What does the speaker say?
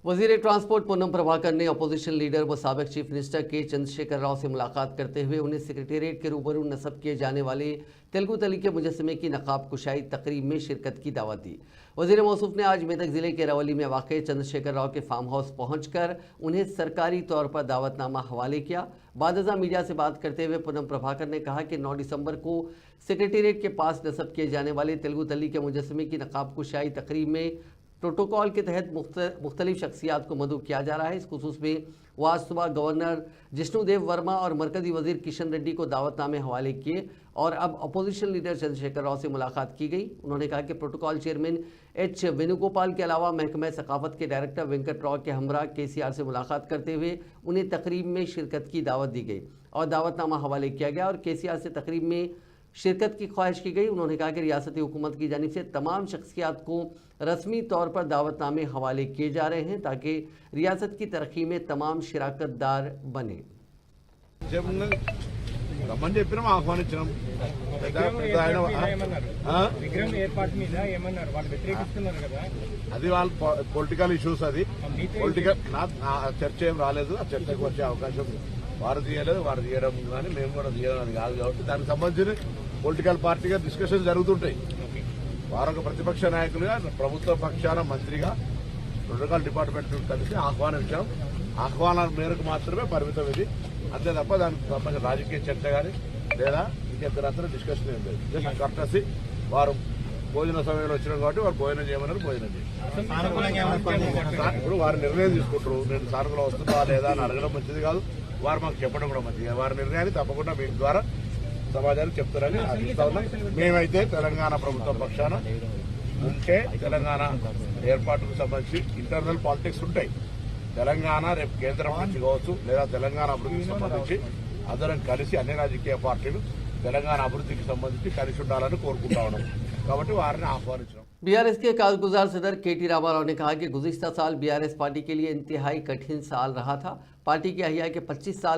वजीर ट्रांसपोर्ट पूनम प्रभाकर ने opposition leader व साबिक चीफ मिनिस्टर के चंद्रशेखर राव से मुलाकात करते हुए उन्हें सेक्रेटेरिएट के रूबरू नस्ब किए जाने वाले तेलुगु तली के मुजस्समे की नकाब कुशाई तकरीब में शिरकत की दावत दी। वजीर मौसूफ ने आज मेदक ज़िले के रवली में वाक़ चंद्रशेखर राव के फार्म हाउस पहुंचकर उन्हें सरकारी तौर पर दावतनामा हवाले किया। बादजा मीडिया से बात करते हुए पूनम प्रभाकर ने कहा कि 9 दिसंबर को सेक्रेटेरिएट के पास नस्ब किए जाने वाले तेलुगु तली के मुजस्समे की नकाब कुशाई तकरीब में प्रोटोकॉल के तहत मुख्तलिफ शख्सियात को मदऊ किया जा रहा है। इस खुसूस में वो आज सुबह गवर्नर जिष्णुदेव वर्मा और मरकजी वजीर किशन रेड्डी को दावतनामे हवाले किए और अब अपोजिशन लीडर चंद्रशेखर राव से मुलाकात की गई। उन्होंने कहा कि प्रोटोकॉल चेयरमैन एच वेणुगोपाल के अलावा महकमा सकाफत के डायरेक्टर वेंकट राव के हमरा KCR से मुलाकात करते हुए उन्हें तकरीब में शिरकत की दावत दी गई और दावतनामा हवाले किया गया और KCR से तकरीब में शिरकत की ख्वाहिश की गई। उन्होंने कहा कि रियासती हुकूमत की जानिब से तमाम शख्सियात को रस्मी तौर पर दावतनामे हवाले किए जा रहे हैं ताकि रियासत की तरक्की में तमाम शिराकतदार बने। అది వాళ్ళ పొలిటికల్ ఇష్యూస్, అది పొలిటికల్ చర్చ ఏం రాలేదు. ఆ చర్చకు వచ్చే అవకాశం వారు తీయలేదు, వారు తీయడం కానీ మేము కూడా తీయడం అది కాదు. కాబట్టి దానికి సంబంధించిన పొలిటికల్ పార్టీగా డిస్కషన్ జరుగుతుంటాయి. వారొక ప్రతిపక్ష నాయకులుగా ప్రభుత్వ పక్షాన మంత్రిగా ప్రోటోకాల్ డిపార్ట్మెంట్ కలిసి ఆహ్వానించాం. ఆహ్వానాల మేరకు మాత్రమే పరిమితం ఇది, అంతే తప్ప దానికి సంబంధించిన రాజకీయ చర్చ కానీ లేదా ఇంకెద్దరంతా డిస్కషన్ ఏం లేదు. జస్ట్ కర్టసీ వారు భోజన సమయంలో వచ్చినాం కాబట్టి వారు భోజనం చేయమన్నారు, భోజనం చేయాలి. ఇప్పుడు వారి నిర్ణయం తీసుకుంటారు. నేను సానుకూలం వస్తుందా లేదా అని అడగడం మంచిది కాదు, వారు మాకు చెప్పడం కూడా మంచిది. వారి నిర్ణయాన్ని తప్పకుండా మీ ద్వారా సమాజానికి చెప్తారని ఆశిస్తా ఉన్నాం. మేమైతే తెలంగాణ ప్రభుత్వ పక్షాన ఉంటే తెలంగాణ ఏర్పాటుకు సంబంధించి ఇంటర్నల్ పాలిటిక్స్ ఉంటాయి. తెలంగాణ రేపు కేంద్రం నుంచి కావచ్చు లేదా తెలంగాణ అభివృద్ధికి సంబంధించి అందరం కలిసి అన్ని రాజకీయ పార్టీలు తెలంగాణ అభివృద్ధికి సంబంధించి కలిసి ఉండాలని కోరుకుంటా ఉన్నాం. కాబట్టి వారిని ఆహ్వానించాం. BRS के कारगुजार सदर KT रामाराव ने कहा कि गुज़िश्ता साल BRS पार्टी के लिए इंतहाई कठिन साल रहा था। पार्टी की अहिया के 25 साल